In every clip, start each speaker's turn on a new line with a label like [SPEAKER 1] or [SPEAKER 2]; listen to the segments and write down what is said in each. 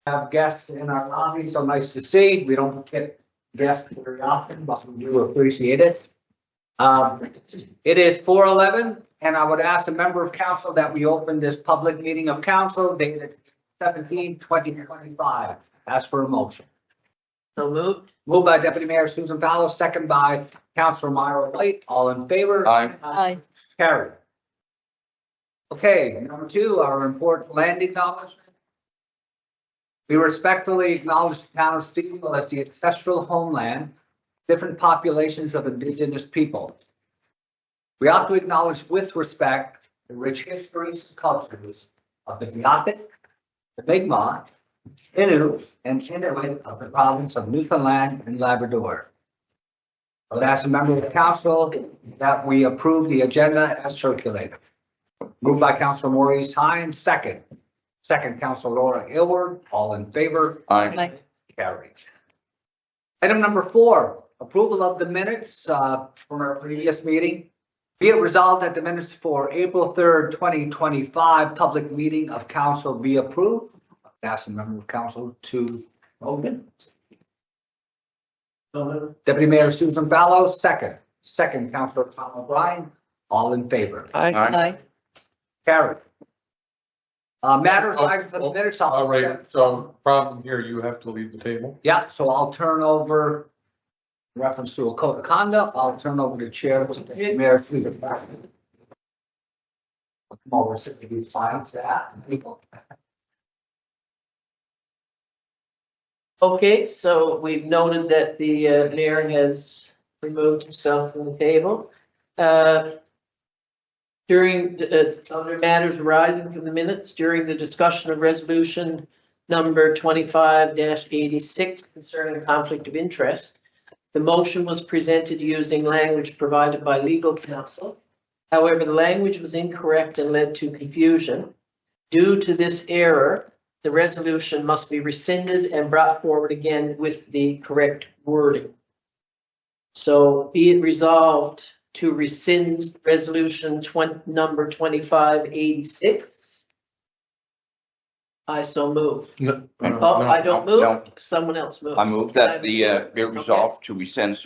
[SPEAKER 1] have guests in our lobby, so nice to see. We don't get guests very often, but we do appreciate it. It is 4:11, and I would ask a member of council that we open this public meeting of council dated 17/20/25. Ask for a motion.
[SPEAKER 2] So moved.
[SPEAKER 1] Moved by Deputy Mayor Susan Fallow, second by Councilor Myra White. All in favor?
[SPEAKER 3] Aye.
[SPEAKER 2] Aye.
[SPEAKER 1] Carried. Okay, number 2, our important land acknowledgement. We respectfully acknowledge the town of Stephenville as the ancestral homeland, different populations of indigenous peoples. We also acknowledge with respect the rich histories and cultures of the Beothuk, the Mi'kmaq, Innu, and Inuit of the province of Newfoundland and Labrador. I would ask a member of the council that we approve the agenda as circulated. Moved by Councilor Maurice Hines, second. Second, Councilor Laura Aylward. All in favor?
[SPEAKER 3] Aye.
[SPEAKER 1] Carried. Item number 4, approval of the minutes from our previous meeting. Be it resolved that the minutes for April 3rd, 2025 public meeting of council be approved. Ask a member of council to open. Deputy Mayor Susan Fallow, second. Second, Councilor Tom O'Brien. All in favor?
[SPEAKER 2] Aye.
[SPEAKER 1] Carried. Matters items for the minutes.
[SPEAKER 4] All right, so problem here, you have to leave the table.
[SPEAKER 1] Yeah, so I'll turn over, in reference to a code of conduct, I'll turn over the chair to the Mayor through the back. Come over, sit with you, signs that, people.
[SPEAKER 2] Okay, so we've noted that the mayor has removed himself from the table. During other matters arising from the minutes, during the discussion of resolution number 25-86 concerning conflict of interest, the motion was presented using language provided by legal counsel. However, the language was incorrect and led to confusion. Due to this error, the resolution must be rescinded and brought forward again with the correct wording. So be it resolved to rescind resolution number 2586. I so move. I don't move.
[SPEAKER 3] No.
[SPEAKER 2] Someone else moves.
[SPEAKER 3] I move that the be resolved to rescind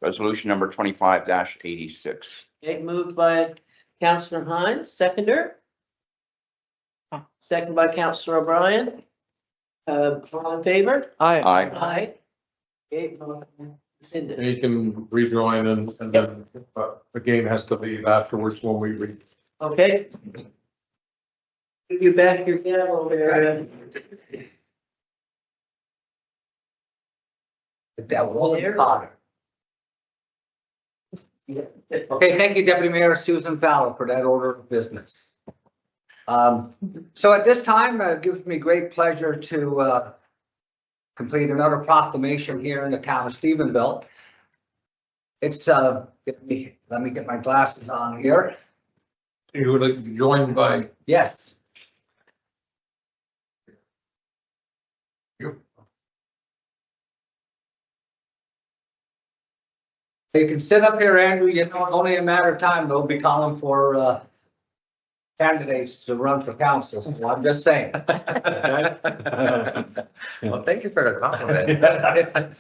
[SPEAKER 3] resolution number 25-86.
[SPEAKER 2] Okay, moved by Councillor Hines, seconder. Second by Councillor O'Brien. All in favor?
[SPEAKER 3] Aye.
[SPEAKER 2] Aye. Okay, rescinded.
[SPEAKER 4] You can rejoin and then the game has to leave afterwards when we read.
[SPEAKER 2] Okay. Give you back your gavel there.
[SPEAKER 1] That William Cotter. Okay, thank you, Deputy Mayor Susan Fallow, for that order of business. So at this time, it gives me great pleasure to complete another proclamation here in the town of Stephenville. It's let me get my glasses on here.
[SPEAKER 4] You would like to be joined by
[SPEAKER 1] Yes.
[SPEAKER 4] you.
[SPEAKER 1] You can sit up here, Andrew. You know, it's only a matter of time. They'll be calling for candidates to run for council. So I'm just saying.
[SPEAKER 3] Well, thank you for the compliment.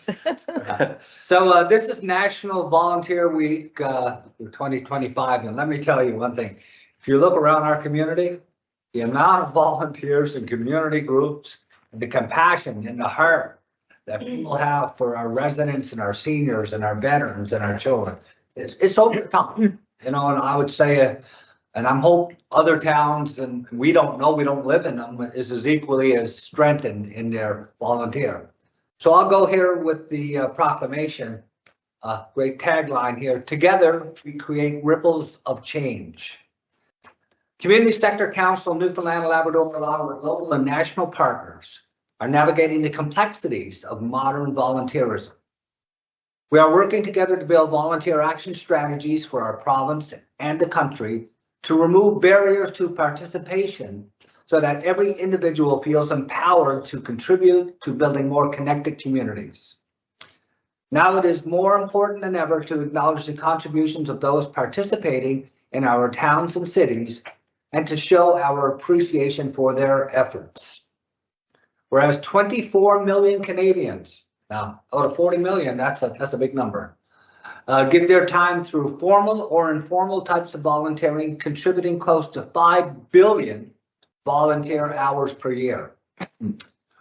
[SPEAKER 1] So this is National Volunteer Week for 2025. And let me tell you one thing. If you look around our community, the amount of volunteers and community groups, the compassion and the heart that people have for our residents and our seniors and our veterans and our children, it's overcome. You know, and I would say, and I'm hope other towns, and we don't live in them, is as equally as strengthened in their volunteer. So I'll go here with the proclamation, great tagline here. Together, we create ripples of change. Community Sector Council, Newfoundland and Labrador, along with local and national partners, are navigating the complexities of modern volunteerism. We are working together to build volunteer action strategies for our province and the country to remove barriers to participation so that every individual feels empowered to contribute to building more connected communities. Now it is more important than ever to acknowledge the contributions of those participating in our towns and cities and to show our appreciation for their efforts. Whereas 24 million Canadians, now out of 40 million, that's a big number, give their time through formal or informal types of volunteering, contributing close to 5 billion volunteer hours per year.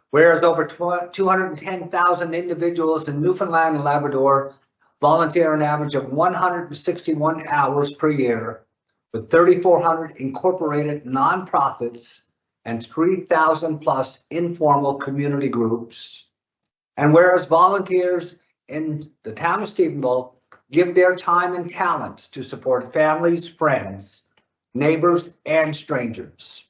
[SPEAKER 1] Whereas over 210,000 individuals in Newfoundland and Labrador volunteer an average of 161 hours per year, with 3,400 incorporated nonprofits and 3,000 plus informal community groups. And whereas volunteers in the town of Stephenville give their time and talents to support families, friends, neighbors, and strangers.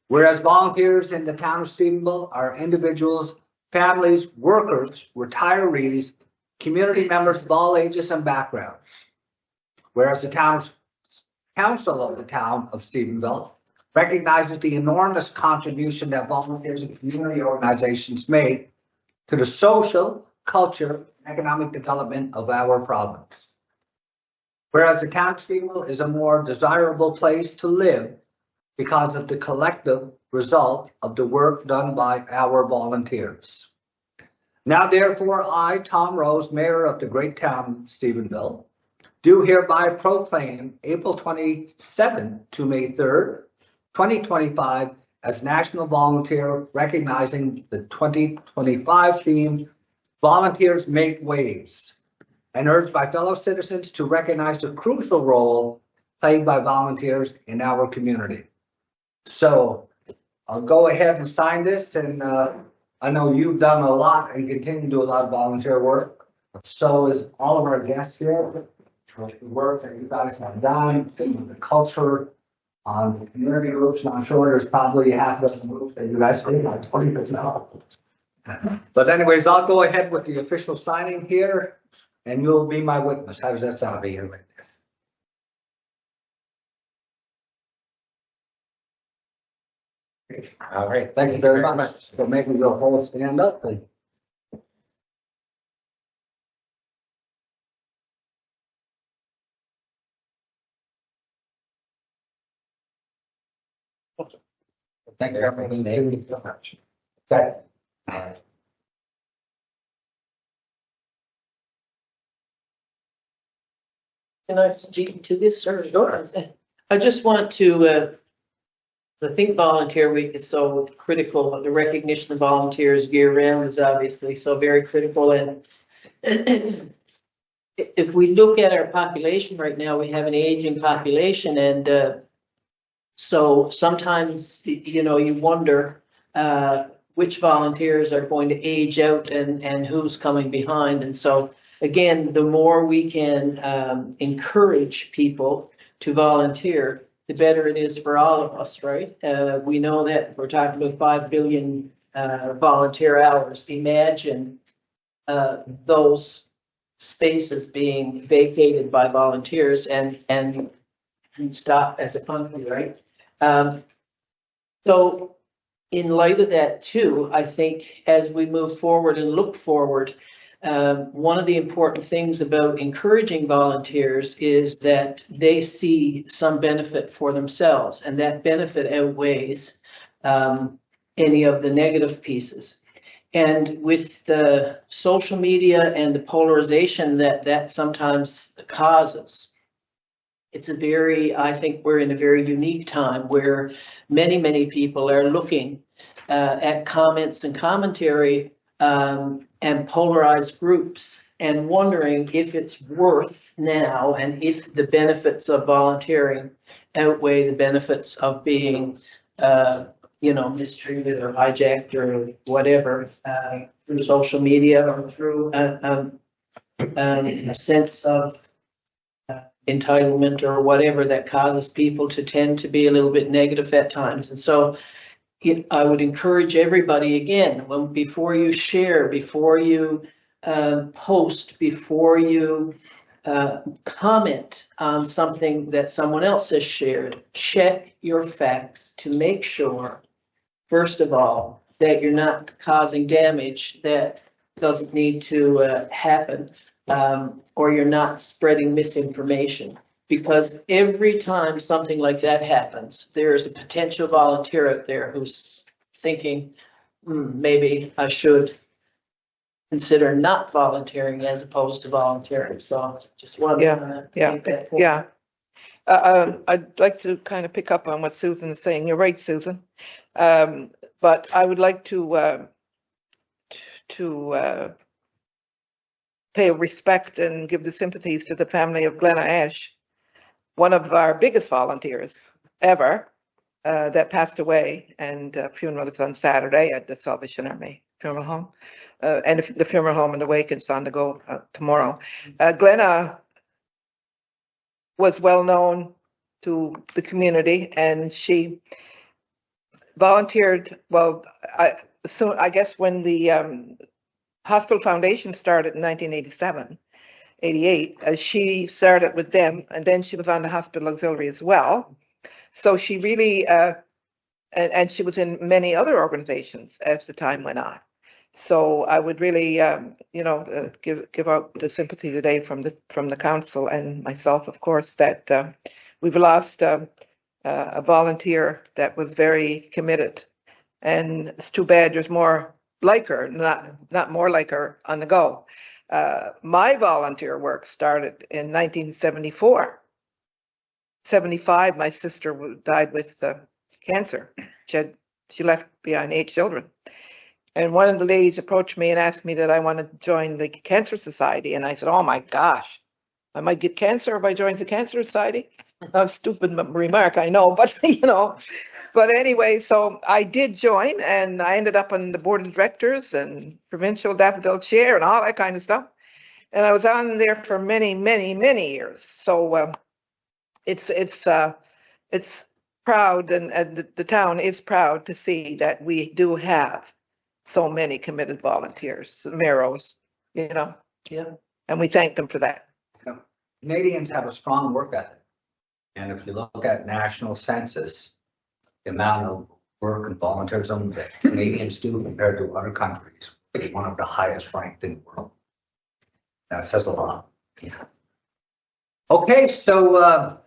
[SPEAKER 1] Whereas volunteers in the town of Stephenville are individuals, families, workers, retirees, community members of all ages and backgrounds. Whereas the town's council of the town of Stephenville recognizes the enormous contribution that volunteers and community organizations make to the social, culture, and economic development of our province. Whereas the town of Stephenville is a more desirable place to live because of the collective result of the work done by our volunteers. Now, therefore, I, Tom Rose, Mayor of the great town of Stephenville, do hereby proclaim April 27 to May 3rd, 2025 as National Volunteer, recognizing the 2025 theme, Volunteers Make Waves, and urge my fellow citizens to recognize the crucial role played by volunteers in our community. So I'll go ahead and sign this, and I know you've done a lot and continue to do a lot of volunteer work. So is all of our guests here. The work that you guys have done, the culture on the community groups, and I'm sure there's probably half a dozen groups that you guys think like 20% now. But anyways, I'll go ahead with the official signing here, and you'll be my witness. How does that sound, be your witness? All right, thank you very much. So maybe we'll hold stand up and. Thank you very much. Okay.
[SPEAKER 2] Can I speak to this, sir? Sure. I just want to, I think Volunteer Week is so critical. The recognition of volunteers year round is obviously so very critical. And if we look at our population right now, we have an aging population. And so sometimes, you know, you wonder which volunteers are going to age out and who's coming behind. And so, again, the more we can encourage people to volunteer, the better it is for all of us, right? We know that we're talking about 5 billion volunteer hours. Imagine those spaces being vacated by volunteers and stop as a country, right? So in light of that too, I think as we move forward and look forward, one of the important things about encouraging volunteers is that they see some benefit for themselves, and that benefit outweighs any of the negative pieces. And with the social media and the polarization that sometimes causes, it's a very, I think we're in a very unique time where many people are looking at comments and commentary and polarized groups and wondering if it's worth now and if the benefits of volunteering outweigh the benefits of being, you know, mistreated or hijacked or whatever through social media or through a sense of entitlement or whatever that causes people to tend to be a little bit negative at times. And so I would encourage everybody again, before you share, before you post, before you comment on something that someone else has shared, check your facts to make sure, first of all, that you're not causing damage that doesn't need to happen, or you're not spreading misinformation. Because every time something like that happens, there is a potential volunteer out there who's thinking, maybe I should consider not volunteering as opposed to volunteering. So just wanted to make that point.
[SPEAKER 5] Yeah. I'd like to kind of pick up on what Susan is saying. You're right, Susan. But I would like to pay respect and give the sympathies to the family of Glenna Ash, one of our biggest volunteers ever, that passed away, and funeral is on Saturday at the Salvation Army Funeral Home. And the funeral home and the wake is on to go tomorrow. Glenna was well known to the community, and she volunteered. Well, I guess when the Hospital Foundation started in 1987, 88, she started with them, and then she was on the Hospital Auxiliary as well. So she really, and she was in many other organizations as the time went on. So I would really, give out the sympathy today from the council and myself, of course, that we've lost a volunteer that was very committed, and it's too bad there's more like her, not more like her on the go. My volunteer work started in 1974. 75, my sister died with cancer. She left behind 8 children. And one of the ladies approached me and asked me that I want to join the Cancer Society. And I said, oh my gosh, I might get cancer if I join the Cancer Society. A stupid remark, I know, but But anyway, so I did join, and I ended up on the board of directors and provincial daffodil chair and all that kind of stuff. And I was on there for many, many, many years. So it's proud, and the town is proud to see that we do have so many committed volunteers, Meros,
[SPEAKER 2] Yeah.
[SPEAKER 5] and we thank them for that.
[SPEAKER 1] Canadians have a strong work ethic. And if you look at national census, the amount of work and volunteerism that Canadians do compared to other countries is one of the highest ranked in the world. That says a lot. Okay, so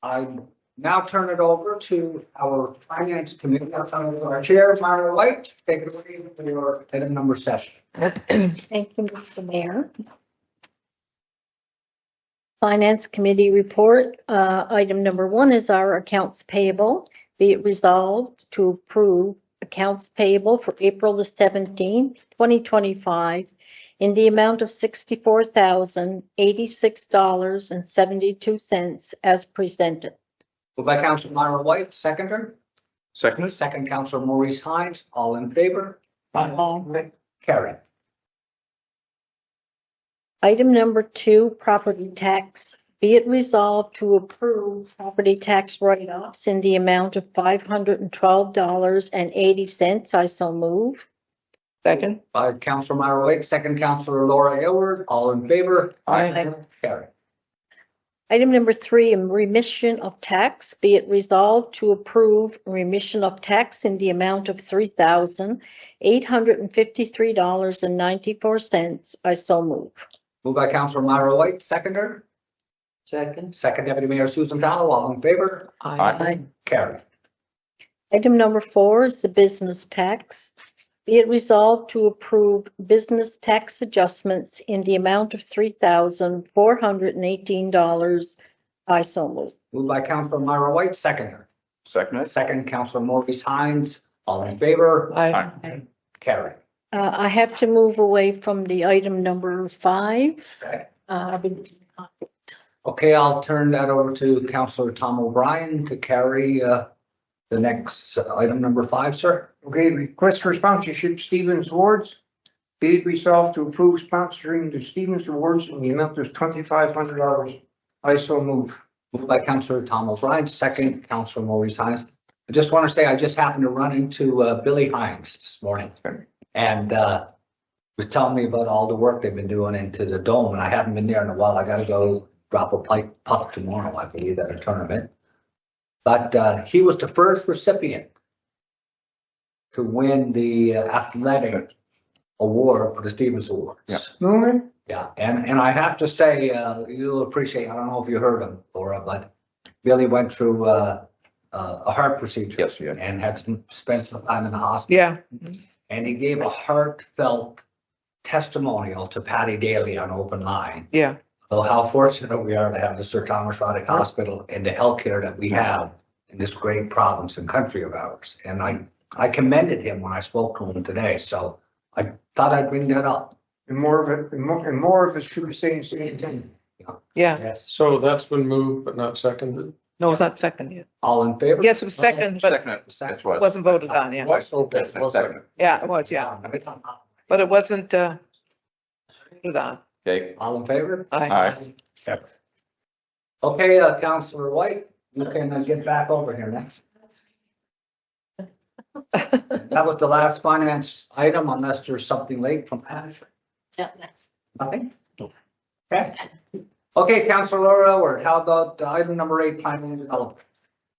[SPEAKER 1] I now turn it over to our Finance Committee. Our Chair, Myra White, take it away for your item number 7.
[SPEAKER 6] Thank you, Mr. Mayor. Finance Committee report. Item number 1 is our accounts payable. Be it resolved to approve accounts payable for April the 17th, 2025 in the amount of $64,086.72 as presented.
[SPEAKER 1] Moved by Councilor Myra White, seconder.
[SPEAKER 3] Second.
[SPEAKER 1] Second, Councilor Maurice Hines. All in favor? Carried.
[SPEAKER 6] Item number 2, property tax. Be it resolved to approve property tax write-offs in the amount of $512.80. I so move.
[SPEAKER 5] Second.
[SPEAKER 1] By Councilor Myra White, second, Councilor Laura Aylward. All in favor?
[SPEAKER 5] Aye.
[SPEAKER 1] Carried.
[SPEAKER 6] Item number 3, remission of tax. Be it resolved to approve remission of tax in the amount of $3,853.94. I so move.
[SPEAKER 1] Moved by Councilor Myra White, seconder.
[SPEAKER 2] Second.
[SPEAKER 1] Second, Deputy Mayor Susan Powell. All in favor?
[SPEAKER 3] Aye.
[SPEAKER 1] Carried.
[SPEAKER 6] Item number 4 is the business tax. Be it resolved to approve business tax adjustments in the amount of $3,418. I so move.
[SPEAKER 1] Moved by Councilor Myra White, seconder.
[SPEAKER 3] Second.
[SPEAKER 1] Second, Councilor Maurice Hines. All in favor?
[SPEAKER 5] Aye.
[SPEAKER 1] Carried.
[SPEAKER 6] I have to move away from the item number 5.
[SPEAKER 1] Okay.
[SPEAKER 6] Uh,
[SPEAKER 1] Okay, I'll turn that over to Councilor Tom O'Brien to carry the next item number 5, sir.
[SPEAKER 7] Okay, request for sponsorship Stevens Awards. Be it resolved to approve sponsoring the Stevens Awards in the amount of $2,500. I so move.
[SPEAKER 1] Moved by Councilor Tom O'Brien, second, Councilor Maurice Hines. I just want to say I just happened to run into Billy Hines this morning, and was telling me about all the work they've been doing into the dome, and I haven't been there in a while. I got to go drop a puck tomorrow, I believe, at a tournament. But he was the first recipient to win the athletic award for the Stevens Awards.
[SPEAKER 3] Yeah.
[SPEAKER 7] Really?
[SPEAKER 1] Yeah, and I have to say, you'll appreciate, I don't know if you heard him, Laura, but Billy went through a heart procedure.
[SPEAKER 3] Yes, yeah.
[SPEAKER 1] And had spent some time in the hospital.
[SPEAKER 5] Yeah,
[SPEAKER 1] And he gave a heartfelt testimonial to Patty Daly on open line.
[SPEAKER 5] yeah.
[SPEAKER 1] So how fortunate we are to have the Sir Thomas Roddick Hospital and the healthcare that we have in this great province and country of ours. And I commended him when I spoke to him today, so I thought I'd bring that up.
[SPEAKER 7] And more of it, and more of it should be saying same thing.
[SPEAKER 5] Yeah,
[SPEAKER 1] Yes.
[SPEAKER 4] So that's been moved but not seconded.
[SPEAKER 5] no, it's not second yet.
[SPEAKER 1] All in favor?
[SPEAKER 5] Yes, it was second, but
[SPEAKER 3] Second, that's
[SPEAKER 5] it
[SPEAKER 3] what.
[SPEAKER 5] wasn't voted on, yeah.
[SPEAKER 4] What? Okay, well,
[SPEAKER 3] Second.
[SPEAKER 5] Yeah, it was, yeah. But it wasn't, voted on.
[SPEAKER 3] Okay,
[SPEAKER 1] All in favor?
[SPEAKER 5] Aye.
[SPEAKER 3] aye.
[SPEAKER 1] Okay, Councillor White, you can get back over here next. That was the last finance item unless there's something late from management.
[SPEAKER 6] Yeah, that's.
[SPEAKER 1] Nothing? Okay. Okay, Councillor Elward, how about item number 8, planning and development?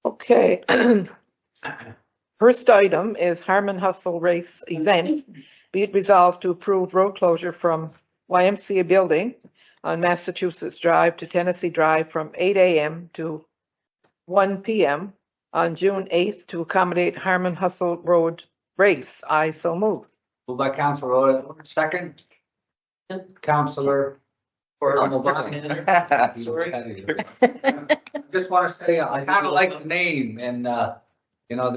[SPEAKER 5] Okay. First item is Harmon Hustle Race event. Be it resolved to approve road closure from YMCA building on Massachusetts Drive to Tennessee Drive from 8 a.m. to 1 p.m. on June 8th to accommodate Harmon Hustle Road Race. I so move.
[SPEAKER 1] Moved by Councillor Elward, second. Councillor.
[SPEAKER 2] Sorry.
[SPEAKER 1] Just want to say, I kind of like the name and, you know,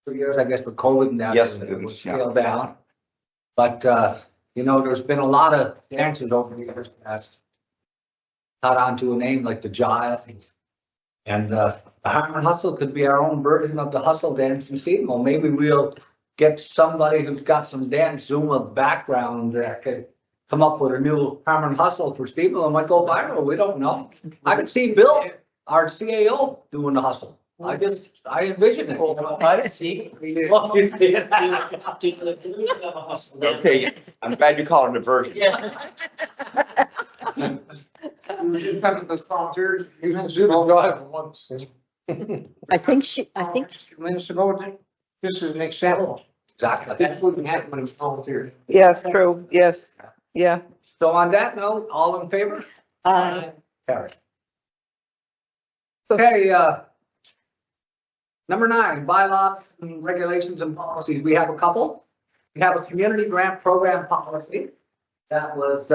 [SPEAKER 1] for years, I guess with COVID and that.
[SPEAKER 3] Yes,
[SPEAKER 1] it was
[SPEAKER 3] yeah.
[SPEAKER 1] scaled down. But, you know, there's been a lot of dancers over the years that's caught on to a name like the Jive. And, the Harmon Hustle could be our own version of the hustle dance in Stephenville. Maybe we'll get somebody who's got some dance Zuma background that could come up with a new Harmon Hustle for Stephenville and might go viral. We don't know. I can see Bill, our CAO, doing the hustle. I envision it.
[SPEAKER 2] I see.
[SPEAKER 3] Okay, I'm glad you call it a diversion.
[SPEAKER 2] Yeah.
[SPEAKER 7] We were just having those volunteers using
[SPEAKER 4] You
[SPEAKER 7] Zoom.
[SPEAKER 4] don't drive once.
[SPEAKER 6] I think she, I think,
[SPEAKER 7] A few minutes ago, this is an example.
[SPEAKER 1] Exactly.
[SPEAKER 7] That wouldn't happen when it's volunteers.
[SPEAKER 5] Yes, true. Yes. Yeah.
[SPEAKER 1] So on that note, all in favor? Carry. Okay, number 9, bylaws and regulations and policies. We have a couple. We have a community grant program policy that was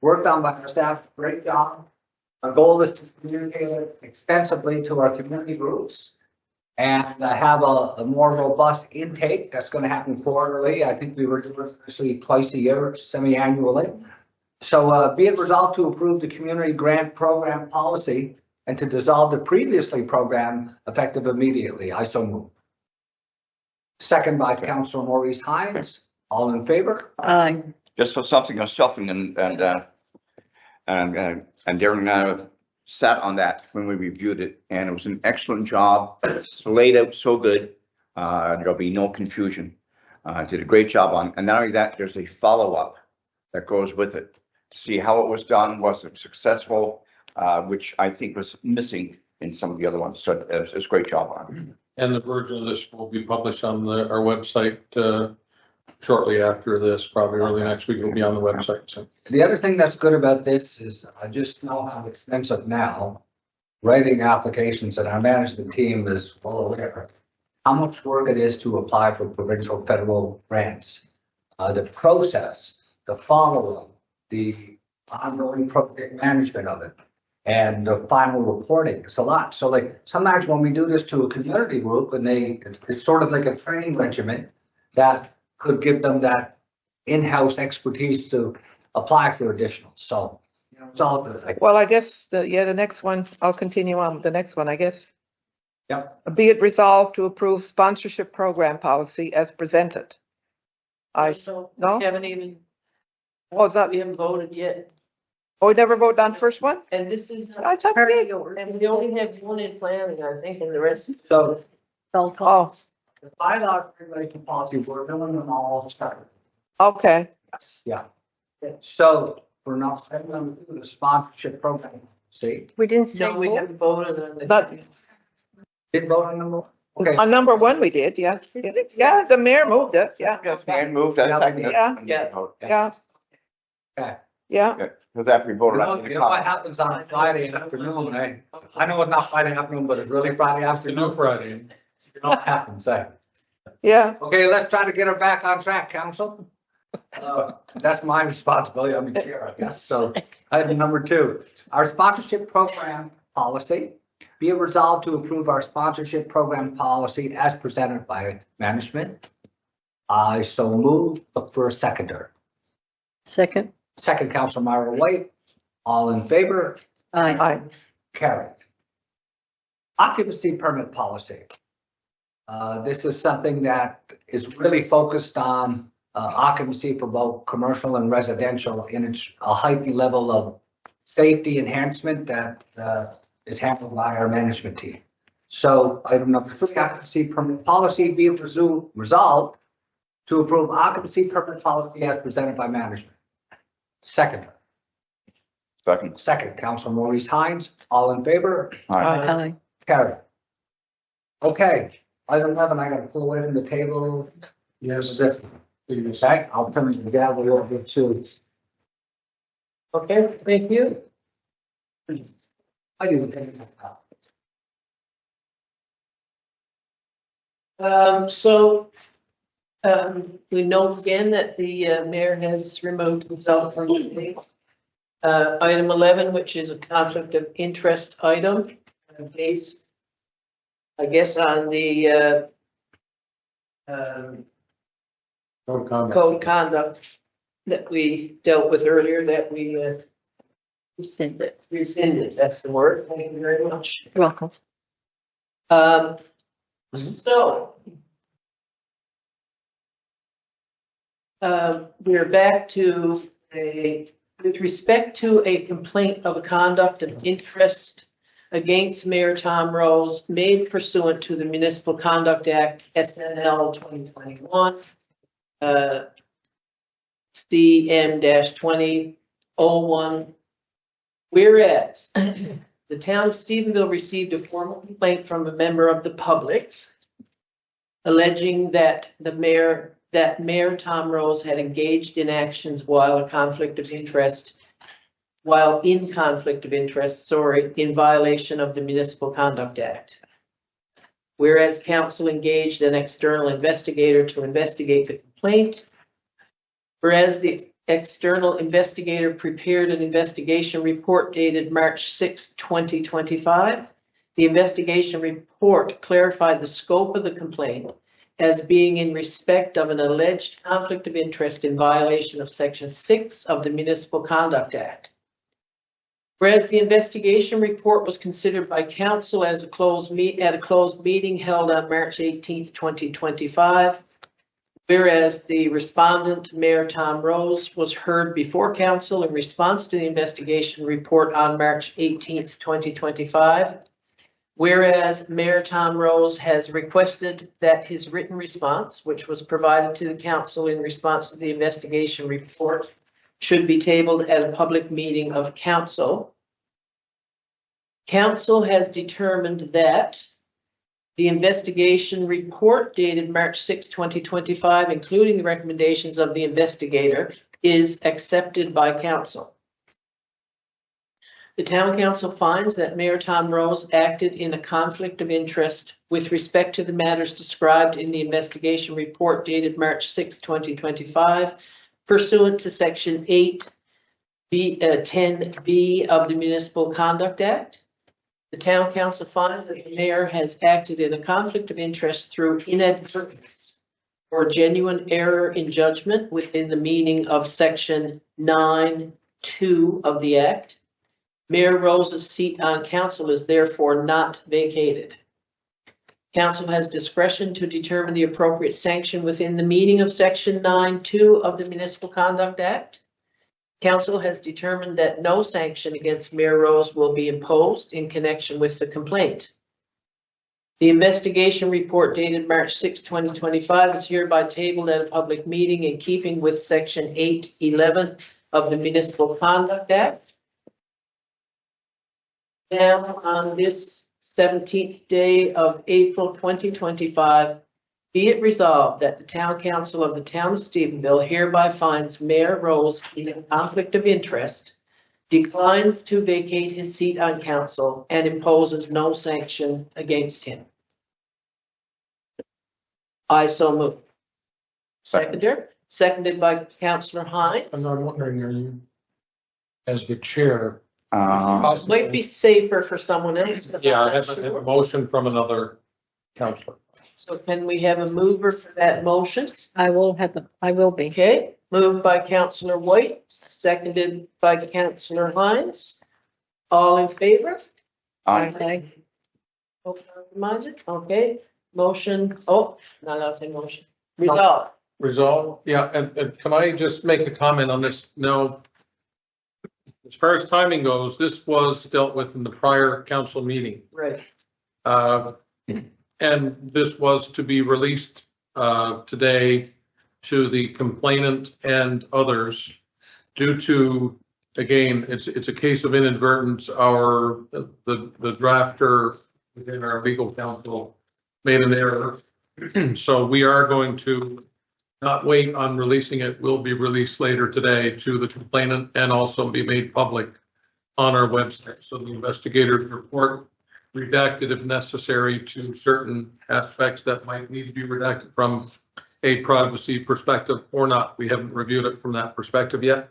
[SPEAKER 1] worked on by our staff. Great job. Our goal is to communicate it extensively to our community groups and have a more robust intake. That's going to happen quarterly. I think we were doing actually twice a year, semi-annually. So be it resolved to approve the community grant program policy and to dissolve the previously program effective immediately. I so move. Second by Councilor Maurice Hines. All in favor?
[SPEAKER 6] aye.
[SPEAKER 3] Just for something on shelving and Darren and I sat on that when we reviewed it, and it was an excellent job. It's laid out so good. There'll be no confusion. Did a great job on, and not only that, there's a follow-up that goes with it to see how it was done, was it successful, which I think was missing in some of the other ones. So it's a great job on it.
[SPEAKER 4] And the version of this will be published on our website shortly after this, probably early next week. It'll be on the website. So
[SPEAKER 1] The other thing that's good about this is I just know how expensive now writing applications, and our management team is well aware how much work it is to apply for provincial federal grants. The process, the follow-up, the ongoing project management of it, and the final reporting. It's a lot. So like sometimes when we do this to a community group and it's sort of like a training regimen that could give them that in-house expertise to apply for additional. So, you know, it's all good.
[SPEAKER 5] Well, I guess the next one, I'll continue on with the next one, I guess.
[SPEAKER 1] Yep.
[SPEAKER 5] Be it resolved to approve sponsorship program policy as presented.
[SPEAKER 2] So
[SPEAKER 5] no?
[SPEAKER 2] we haven't even,
[SPEAKER 5] Oh, is that,
[SPEAKER 2] we haven't voted yet.
[SPEAKER 5] oh, we never voted on the first one?
[SPEAKER 2] And this is,
[SPEAKER 5] I thought we did.
[SPEAKER 2] and we only have one in planning, I think, and the rest.
[SPEAKER 1] So
[SPEAKER 5] Oh,
[SPEAKER 1] the bylaw regulation policy, we're doing them all separate.
[SPEAKER 5] okay.
[SPEAKER 1] Yes. Yeah. So we're not sending them to the sponsorship program. See,
[SPEAKER 6] We didn't say.
[SPEAKER 2] No, we
[SPEAKER 6] vote.
[SPEAKER 2] haven't voted on the.
[SPEAKER 5] But
[SPEAKER 1] did vote on number one? Okay.
[SPEAKER 5] on number 1 we did, yeah. Yeah, the mayor moved it, yeah.
[SPEAKER 3] And moved that.
[SPEAKER 5] Yeah.
[SPEAKER 2] Yeah.
[SPEAKER 5] Yeah.
[SPEAKER 1] Okay.
[SPEAKER 5] Yeah,
[SPEAKER 3] Because after we voted on
[SPEAKER 1] You know what happens on a Friday afternoon, eh? I know it's not Friday afternoon, but it's really Friday
[SPEAKER 4] The new
[SPEAKER 1] afternoon.
[SPEAKER 4] Friday.
[SPEAKER 1] You know what happens, eh?
[SPEAKER 5] yeah.
[SPEAKER 1] Okay, let's try to get her back on track, council. That's my responsibility, I'm the chair, I guess. So item number 2, our sponsorship program policy. Be it resolved to approve our sponsorship program policy as presented by management. I so move. Look for a seconder.
[SPEAKER 6] Second.
[SPEAKER 1] Second, Council Myra White. All in favor?
[SPEAKER 6] Aye.
[SPEAKER 5] Aye.
[SPEAKER 1] Carried. Occupancy permit policy. This is something that is really focused on occupancy for both commercial and residential in a heightened level of safety enhancement that is handled by our management team. So item number 3, occupancy permit policy, be it resolved to approve occupancy permit policy as presented by management. Second, Council Maurice Hines, all in favor?
[SPEAKER 6] Aye.
[SPEAKER 1] Carried. Okay, item 11, I gotta pull away from the table.
[SPEAKER 4] Yes.
[SPEAKER 1] Okay, I'll turn the gavel over to,
[SPEAKER 2] Okay, thank you.
[SPEAKER 1] I do the thing.
[SPEAKER 2] We note again that the mayor has removed himself from the meeting. Item 11, which is a conflict of interest item, based, I guess, on the
[SPEAKER 4] Code of conduct.
[SPEAKER 2] code of conduct that we dealt with earlier, that we rescinded, that's the word. Thank you very much.
[SPEAKER 6] You're welcome.
[SPEAKER 2] So we're back to with respect to a complaint of a conduct of interest against Mayor Tom Rose made pursuant to the Municipal Conduct Act, SNL 2021, CM-2001. Whereas the town of Stephenville received a formal complaint from a member of the public alleging that Mayor Tom Rose had engaged in actions while in conflict of interest, in violation of the Municipal Conduct Act. Whereas council engaged an external investigator to investigate the complaint. Whereas the external investigator prepared an investigation report dated March 6, 2025. The investigation report clarified the scope of the complaint as being in respect of an alleged conflict of interest in violation of Section 6 of the Municipal Conduct Act. Whereas the investigation report was considered by council as at a closed meeting held on March 18, 2025. Whereas the respondent, Mayor Tom Rose, was heard before council in response to the investigation report on March 18, 2025. Whereas Mayor Tom Rose has requested that his written response, which was provided to the council in response to the investigation report, should be tabled at a public meeting of council. Council has determined that the investigation report dated March 6, 2025, including the recommendations of the investigator, is accepted by council. The town council finds that Mayor Tom Rose acted in a conflict of interest with respect to the matters described in the investigation report dated March 6, 2025, pursuant to Section 10B of the Municipal Conduct Act. The town council finds that the mayor has acted in a conflict of interest through inadvertence or genuine error in judgment within the meaning of Section 9(2) of the Act. Mayor Rose's seat on council is therefore not vacated. Council has discretion to determine the appropriate sanction within the meaning of Section 9(2) of the Municipal Conduct Act. Council has determined that no sanction against Mayor Rose will be imposed in connection with the complaint. The investigation report dated March 6, 2025 is hereby tabled at a public meeting in keeping with Section 811 of the Municipal Conduct Act. Now, on this 17th day of April 2025, Be it resolved that the town council of the town of Stephenville hereby finds Mayor Rose in a conflict of interest, declines to vacate his seat on council, and imposes no sanction against him. I so move. Seconded by Councillor Hines.
[SPEAKER 4] I'm wondering, are you, as the chair?
[SPEAKER 2] Might be safer for someone else. 'Cause I'm
[SPEAKER 4] Yeah, I
[SPEAKER 2] not
[SPEAKER 4] have a
[SPEAKER 2] sure.
[SPEAKER 4] motion from another counselor.
[SPEAKER 2] So can we have a mover for that motion?
[SPEAKER 6] I will be.
[SPEAKER 2] Okay, moved by Councillor White, seconded by Councillor Hines. All in favor?
[SPEAKER 6] Aye.
[SPEAKER 2] Open-minded, okay, motion, not allowed to say motion. Resolve.
[SPEAKER 4] Resolve, yeah, and can I just make a comment on this? No. As far as timing goes, this was dealt with in the prior council meeting.
[SPEAKER 2] Right.
[SPEAKER 4] And this was to be released today to the complainant and others due to, again, it's a case of inadvertence. The drafter within our legal counsel made an error. So we are going to not wait on releasing it. Will be released later today to the complainant and also be made public on our website. So the investigator's report redacted if necessary to certain aspects that might need to be redacted from a privacy perspective or not. We haven't reviewed it from that perspective yet.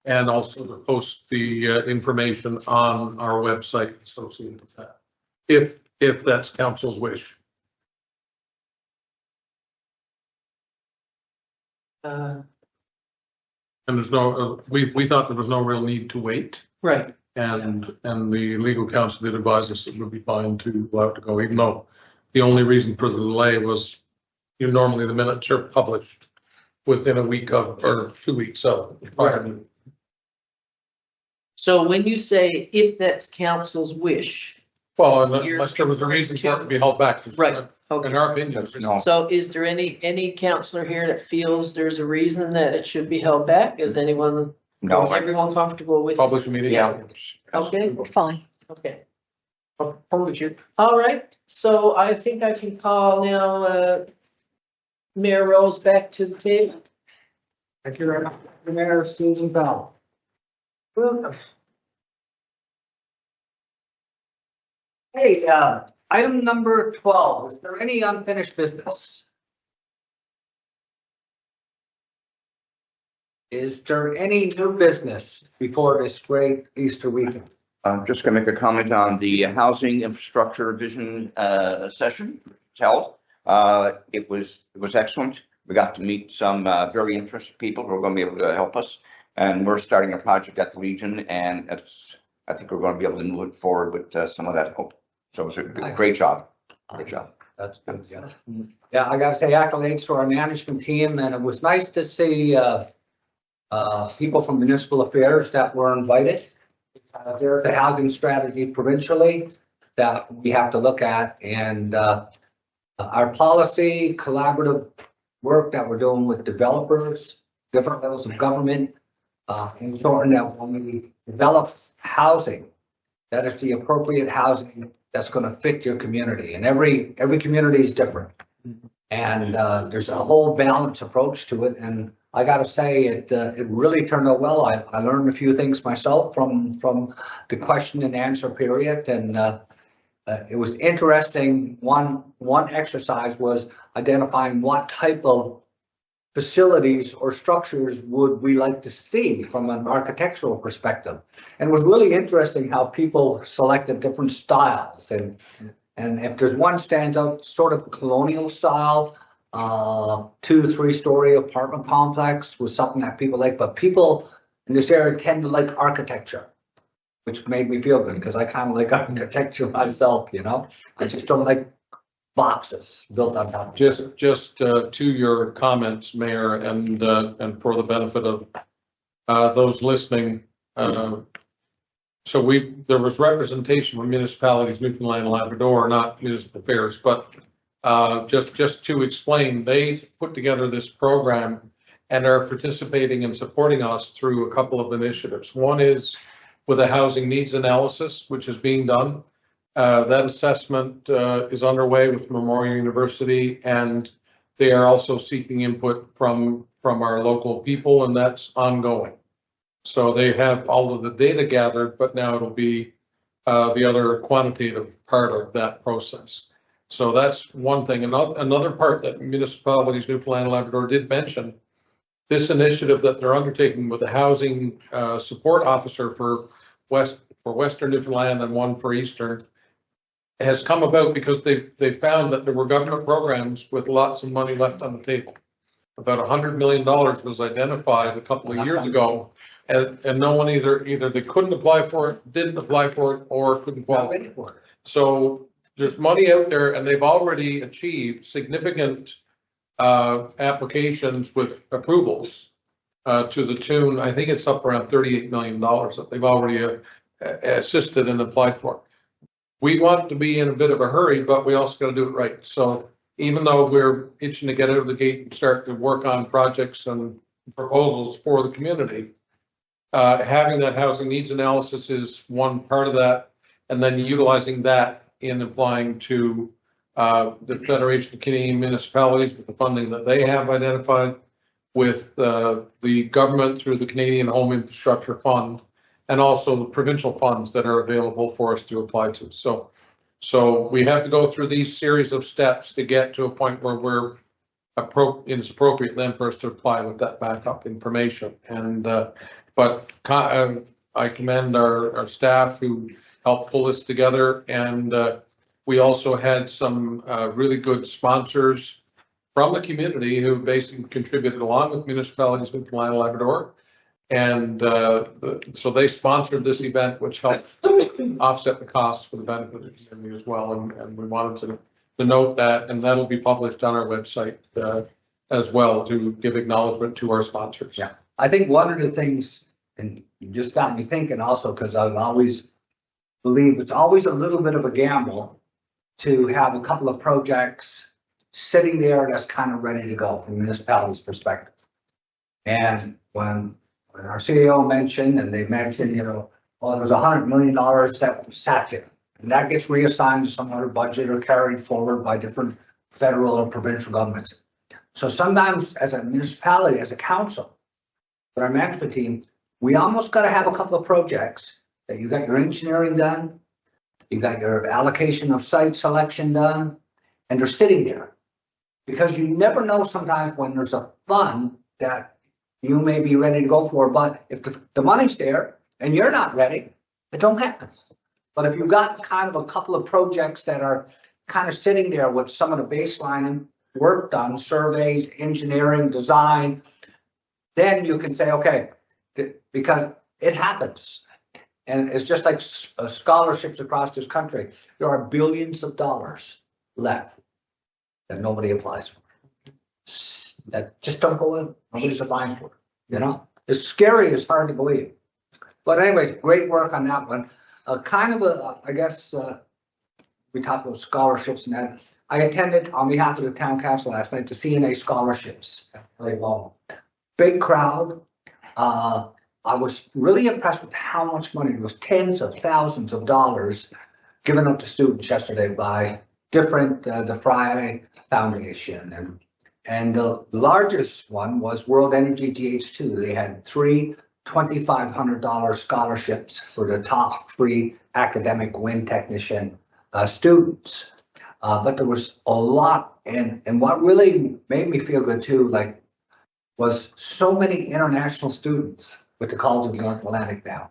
[SPEAKER 4] And also to post the information on our website associated with that, if that's council's wish. And there's no, we thought there was no real need to wait.
[SPEAKER 2] Right.
[SPEAKER 4] And the legal counsel did advise us it would be fine to allow it to go, even though the only reason for the delay was, normally the minutes are published within a week of, or 2 weeks of.
[SPEAKER 2] Right. So when you say if that's council's wish,
[SPEAKER 4] Well, unless there was a reason for it to be held back.
[SPEAKER 2] Right.
[SPEAKER 4] In our opinion.
[SPEAKER 3] No.
[SPEAKER 2] so is there any councillor here that feels there's a reason that it should be held back? Is anyone,
[SPEAKER 3] No,
[SPEAKER 2] is everyone comfortable with?
[SPEAKER 4] Publish immediately.
[SPEAKER 3] Yeah.
[SPEAKER 2] Okay,
[SPEAKER 6] Fine.
[SPEAKER 2] okay. All right, so I think I can call now, Mayor Rose back to the table.
[SPEAKER 1] Thank you very much, Mayor Susan Bell.
[SPEAKER 2] Welcome.
[SPEAKER 1] Hey, item number 12, is there any unfinished business? Is there any new business before this great Easter weekend?
[SPEAKER 3] I'm just going to make a comment on the housing infrastructure vision session held. It was excellent. We got to meet some very interested people who are going to be able to help us. And we're starting a project at the region, and I think we're going to be able to move it forward with some of that hope. So it was a great job. Great job.
[SPEAKER 1] That's good, yeah. Yeah, I gotta say accolades to our management team, and it was nice to see people from municipal affairs that were invited. There's the housing strategy provincially that we have to look at, and our policy collaborative work that we're doing with developers, different levels of government, ensuring that when we develop housing, that is the appropriate housing that's going to fit your community. And every community is different. And there's a whole balanced approach to it. And I got to say, it really turned out well. I learned a few things myself from the question and answer period. And it was interesting. One exercise was identifying what type of facilities or structures would we like to see from an architectural perspective. And it was really interesting how people selected different styles. And if there's one stands out, sort of colonial style, 2-3 story apartment complex was something that people like, but people in this area tend to like architecture, which made me feel good because I kind of like architecture myself, I just don't like boxes built on top.
[SPEAKER 4] Just to your comments, Mayor, and for the benefit of those listening. So there was representation from municipalities, Newfoundland and Labrador, not municipal affairs, but just to explain, they put together this program and are participating and supporting us through a couple of initiatives. One is with a housing needs analysis, which is being done. That assessment is underway with Memorial University, and they are also seeking input from our local people, and that's ongoing. So they have all of the data gathered, but now it'll be the other quantitative part of that process. So that's one thing. Another part that municipalities, Newfoundland and Labrador, did mention, this initiative that they're undertaking with the housing support officer for Western Newfoundland and one for Eastern, has come about because they found that there were government programs with lots of money left on the table. About $100 million was identified a couple of years ago, and no one either they couldn't apply for it, didn't apply for it, or couldn't qualify for it. So there's money out there, and they've already achieved significant applications with approvals to the tune, I think it's up around $38 million that they've already assisted and applied for. We want to be in a bit of a hurry, but we also got to do it right. So even though we're itching to get out of the gate and start to work on projects and proposals for the community, having that housing needs analysis is one part of that, and then utilizing that in applying to the Federation of Canadian Municipalities with the funding that they have identified, with the government through the Canadian Home Infrastructure Fund, and also the provincial funds that are available for us to apply to. So we have to go through these series of steps to get to a point where it's appropriate then for us to apply with that backup information. And but I commend our staff who helped pull this together, and we also had some really good sponsors from the community who basically contributed along with municipalities with Newfoundland and Labrador. And so they sponsored this event, which helped offset the costs for the benefit of the community as well. And we wanted to note that, and that'll be published on our website as well to give acknowledgement to our sponsors.
[SPEAKER 1] Yeah, I think one of the things, and you just got me thinking also, because I've always believed it's always a little bit of a gamble to have a couple of projects sitting there that's kind of ready to go from the municipality's perspective. And when our CEO mentioned, and they mentioned, well, there was $100 million that sat there, and that gets reassigned to some other budget or carried forward by different federal or provincial governments. So sometimes as a municipality, as a council, with our management team, we almost got to have a couple of projects that you got your engineering done, you got your allocation of site selection done, and they're sitting there. Because you never know sometimes when there's a fund that you may be ready to go for, but if the money's there and you're not ready, it don't happen. But if you've got kind of a couple of projects that are kind of sitting there with some of the baseline work done, surveys, engineering, design, then you can say, okay, because it happens. And it's just like scholarships across this country. There are billions of dollars left that nobody applies for. That just don't go in. Nobody's applying for it. It's scary. It's hard to believe. But anyway, great work on that one. I guess we talked about scholarships and that. I attended on behalf of the town council last night to CNA scholarships. Big crowd. I was really impressed with how much money. It was tens of thousands of dollars given up to students yesterday by different, the Fry Foundation. And the largest one was World Energy GH2. They had 3 $2,500 scholarships for the top 3 academic wind technician students. But there was a lot, and what really made me feel good too, was so many international students with the College of the North Atlantic now.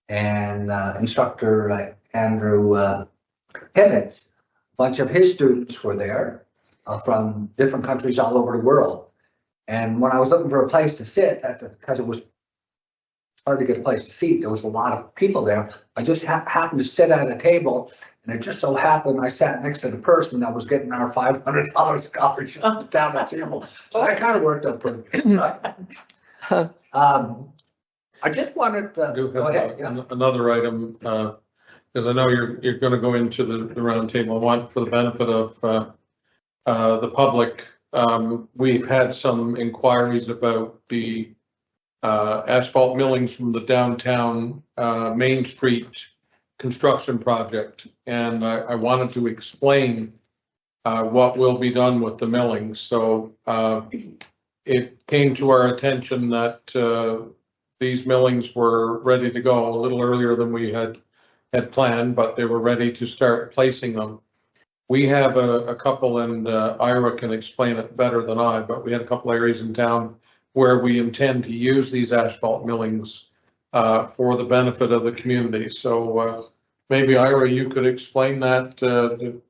[SPEAKER 1] And instructor Andrew Pibbitts, a bunch of his students were there from different countries all over the world. And when I was looking for a place to sit, because it was hard to get a place to seat, there was a lot of people there. I just happened to sit at a table, and it just so happened I sat next to the person that was getting our $500 scholarship down the table. So that kind of worked out pretty good. I just wanted to go ahead. Yeah.
[SPEAKER 4] Another item, because I know you're going to go into the round table. I want, for the benefit of the public, we've had some inquiries about the asphalt millings from the downtown Main Street construction project, and I wanted to explain what will be done with the millings. So it came to our attention that these millings were ready to go a little earlier than we had planned, but they were ready to start placing them. We have a couple, and Ira can explain it better than I, but we had a couple areas in town where we intend to use these asphalt millings for the benefit of the community. So maybe Ira, you could explain that, the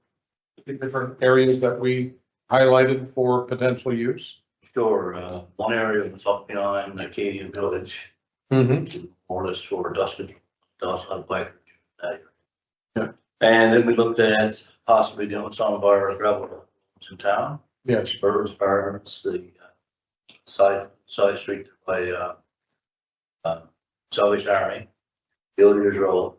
[SPEAKER 4] different areas that we highlighted for potential use.
[SPEAKER 8] Sure, one area was up behind Acadian Village,
[SPEAKER 4] Mm-hmm.
[SPEAKER 8] more or less for dust on bike.
[SPEAKER 4] Yeah.
[SPEAKER 8] And then we looked at possibly doing some of our gravel roads in town,
[SPEAKER 4] Yes.
[SPEAKER 8] Burns Farms, the side street by Salvation Army, Billiards Road.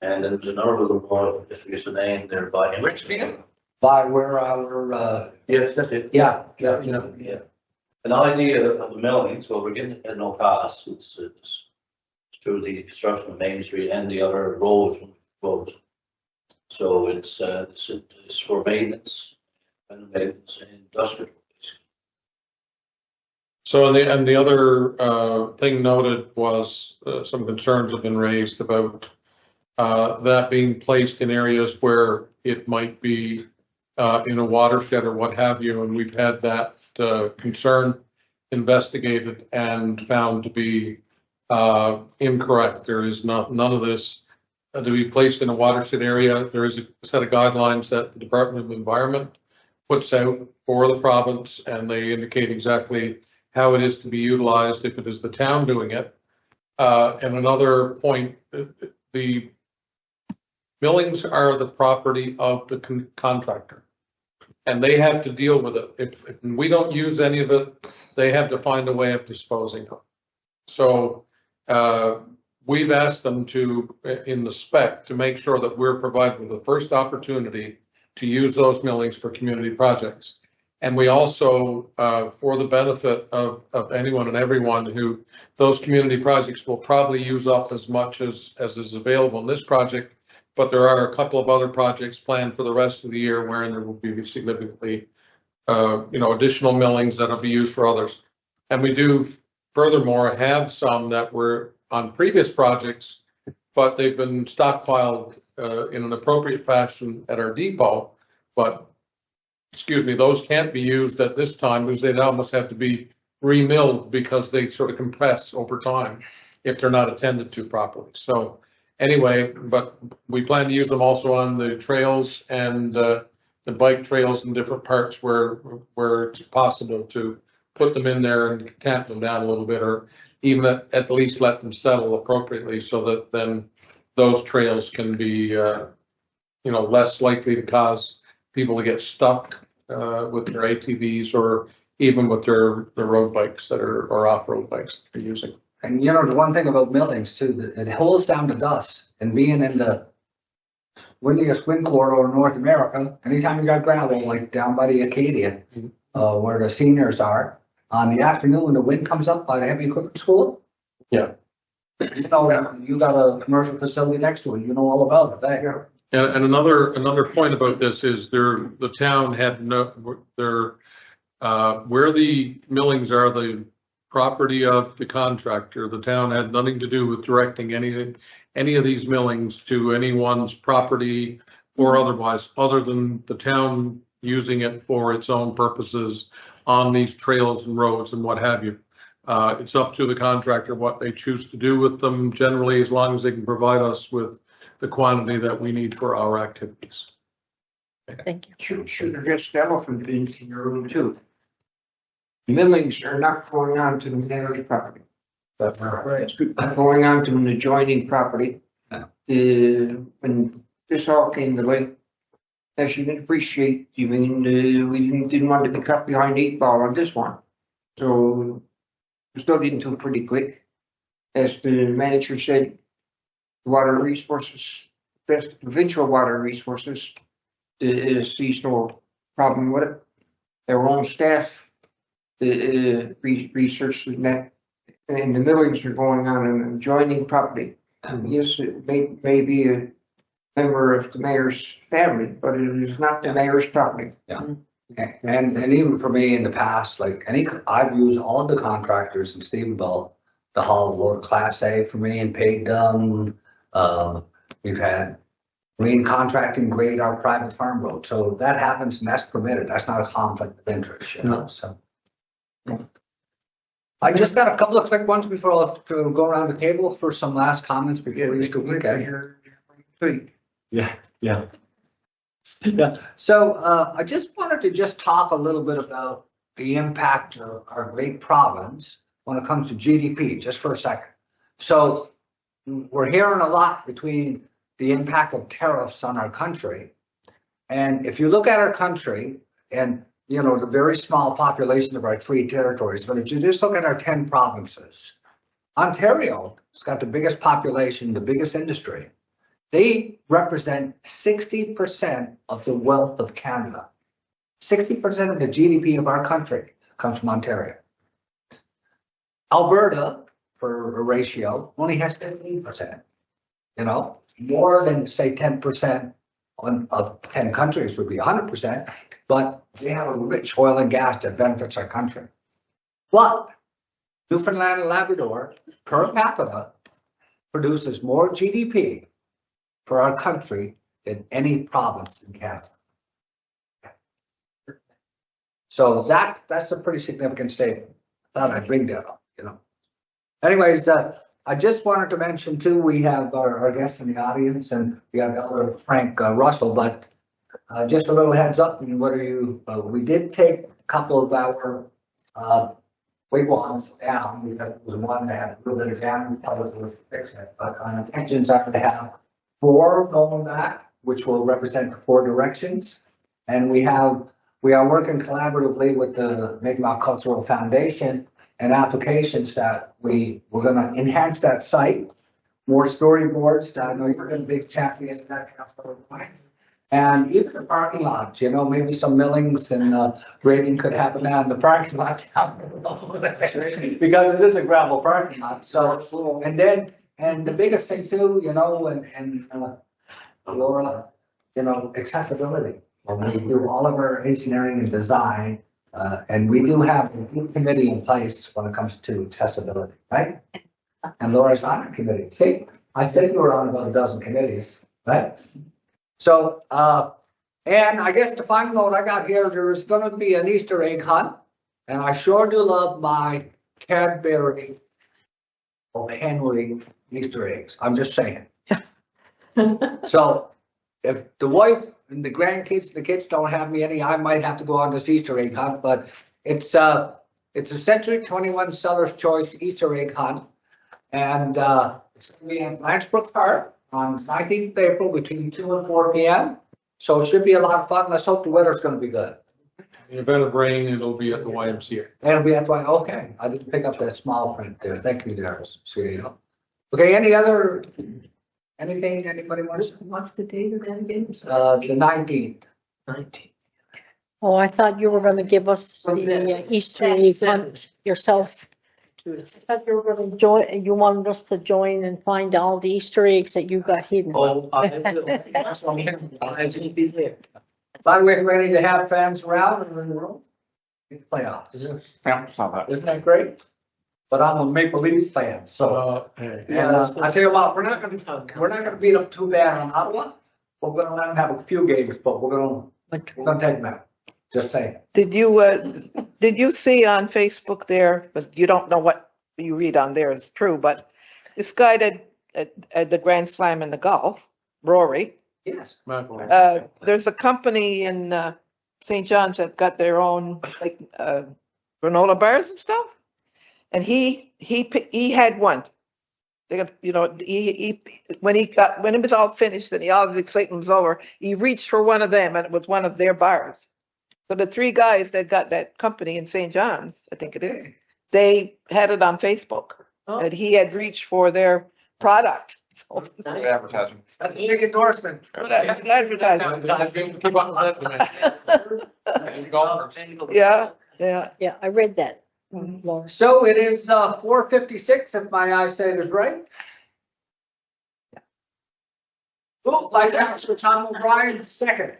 [SPEAKER 8] And then there's another little one, if you the name there by Richmond.
[SPEAKER 1] By where our,
[SPEAKER 8] Yes, that's it.
[SPEAKER 1] yeah,
[SPEAKER 8] Yeah. An idea of the milling, so we're getting it at no cost. It's through the construction of Main Street and the other roads when we close. So it's for maintenance and industrial.
[SPEAKER 4] So, and the other thing noted was some concerns have been raised about that being placed in areas where it might be in a watershed or what have you, and we've had that concern investigated and found to be incorrect. There is none of this to be placed in a watershed area. There is a set of guidelines that the Department of Environment puts out for the province, and they indicate exactly how it is to be utilized if it is the town doing it. And another point, the millings are the property of the contractor, and they have to deal with it. If we don't use any of it, they have to find a way of disposing of it. So we've asked them to, in the spec, to make sure that we're provided with the first opportunity to use those millings for community projects. And we also, for the benefit of anyone and everyone who, those community projects will probably use up as much as is available in this project, but there are a couple of other projects planned for the rest of the year wherein there will be significantly, additional millings that will be used for others. And we do furthermore have some that were on previous projects, but they've been stockpiled in an appropriate fashion at our depot. But those can't be used at this time because they'd almost have to be remilled because they sort of compress over time if they're not attended to properly. So anyway, but we plan to use them also on the trails and the bike trails in different parts where it's possible to put them in there and tamp them down a little bit, or even at least let them settle appropriately so that then those trails can be, less likely to cause people to get stuck with their ATVs or even with their road bikes or off-road bikes that they're using.
[SPEAKER 1] and the one thing about millings too, that it holds down the dust, and being in the windiest wind corridor in North America, anytime you got gravel, like down by the Acadia, where the seniors are, on the afternoon when the wind comes up by the heavy equipment school.
[SPEAKER 4] Yeah.
[SPEAKER 1] You got a commercial facility next to it, you know all about it, that.
[SPEAKER 4] And another point about this is the town had where the millings are the property of the contractor. The town had nothing to do with directing any of these millings to anyone's property or otherwise, other than the town using it for its own purposes on these trails and roads and what have you. It's up to the contractor what they choose to do with them, generally, as long as they can provide us with the quantity that we need for our activities.
[SPEAKER 6] Thank you.
[SPEAKER 7] Should address the elephant in your room too. Millings are not going on to the neighbor's property.
[SPEAKER 1] That's right.
[SPEAKER 7] It's going on to an adjoining property. When this all came to light, as you can appreciate, we didn't want to be cut behind 8 ball on this one. So we still didn't do it pretty quick. As the manager said, water resources, best provincial water resources, sees no problem with it. Their own staff researched that, and the millings are going on an adjoining property. Yes, it may be member of the mayor's family, but it is not the mayor's property.
[SPEAKER 1] And even for me in the past, like I've used all of the contractors in Stephenville to haul a load of Class A for me and paid them. We've had Marine Contracting grade our private farm road. So that happens and that's permitted. That's not a conflict of interest, you know, so. I just got a couple of quick ones before I'll go around the table for some last comments before Easter weekend. Yeah. Yeah, so I just wanted to just talk a little bit about the impact of our great province when it comes to GDP, just for a second. So we're hearing a lot between the impact of tariffs on our country. And if you look at our country and, you know, the very small population of our 3 territories, but if you just look at our 10 provinces, Ontario has got the biggest population, the biggest industry. They represent 60% of the wealth of Canada. 60% of the GDP of our country comes from Ontario. Alberta, for a ratio, only has 15%. You know, more than say 10% of 10 countries would be 100%, but they have a rich oil and gas that benefits our country. But Newfoundland and Labrador, per capita, produces more GDP for our country than any province in Canada. So that's a pretty significant statement. I thought I'd bring that up, you know. Anyways, I just wanted to mention too, we have our guests in the audience and we have Elder Frank Russell, but just a little heads up, and what are you, we did take a couple of our wigwams down. We had one that had a little bit of damage, probably will fix it, but our intentions are to have 4 going back, which will represent the 4 directions. And we are working collaboratively with the Mi'kmaq Cultural Foundation and applications that we're going to enhance that site, more storyboards. I know you're a big champion of that kind of thing. And even the parking lot, you know, maybe some millings and grading could happen now in the parking lot down the road because it is a gravel parking lot. So, and the biggest thing too, you know, and Laura, you know, accessibility. When we do all of our engineering and design, and we do have a good committee in place when it comes to accessibility, right? And Laura's on a committee. See, I said you were on about a dozen committees, right? So, and I guess the final note I got here, there's going to be an Easter egg hunt, and I sure do love my Cadbury or Henry Easter eggs. I'm just saying. So, if the wife and the grandkids, the kids don't have me any, I might have to go on this Easter egg hunt. But it's a Century 21 Seller's Choice Easter egg hunt, and it's going to be in Blanchbrook Park on 19th of April between 2 and 4 p.m. So it should be a lot of fun. Let's hope the weather's going to be good.
[SPEAKER 4] In the event of rain, it'll be at the YMCA.
[SPEAKER 1] And it'll be at the okay. I didn't pick up that small print there. Thank you, Darius. Okay. Anything anybody wants?
[SPEAKER 2] What's the date of that again?
[SPEAKER 1] The 19th.
[SPEAKER 2] 19.
[SPEAKER 6] Oh, I thought you were going to give us the Easter egg hunt yourself. I thought you were going to join, you wanted us to join and find all the Easter eggs that you got hidden.
[SPEAKER 2] Oh, I will. That's what I will be there.
[SPEAKER 1] By the way, ready to have fans around and in the room? Playoffs. Isn't that great? But I'm a Maple Leaf fan, so. I tell you what, we're not gonna beat them too bad on Ottawa. We're gonna let them have a few games, but we're gonna take them out. Just saying.
[SPEAKER 5] Did you see on Facebook there, but you don't know what you read on there is true, but this guy that at the Grand Slam in the golf, Rory,
[SPEAKER 1] Yes.
[SPEAKER 5] there's a company in St. John's that got their own like granola bars and stuff, and he had one. They got, you know, when it was all finished and all the excitement was over, he reached for one of them and it was one of their bars. So the 3 guys that got that company in St. John's, I think it is, they had it on Facebook and he had reached for their product. So,
[SPEAKER 2] Nice.
[SPEAKER 3] Advertising.
[SPEAKER 1] That's a big endorsement.
[SPEAKER 5] advertising.
[SPEAKER 4] Keep up with that. Golfers.
[SPEAKER 5] Yeah.
[SPEAKER 6] Yeah, I read that.
[SPEAKER 5] Mhm.
[SPEAKER 6] Laura.
[SPEAKER 1] So it is 4:56 if my eyesight is right. Moved by Councilor Tom O'Brien, second.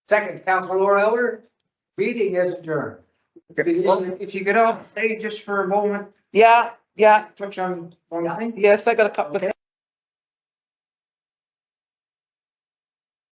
[SPEAKER 1] Second, Councilor Laura Elder. Meeting is adjourned.
[SPEAKER 7] If you get off, stay just for a moment,
[SPEAKER 5] Yeah,
[SPEAKER 7] touch on one thing.
[SPEAKER 5] yes, I got a couple of
[SPEAKER 1] Okay.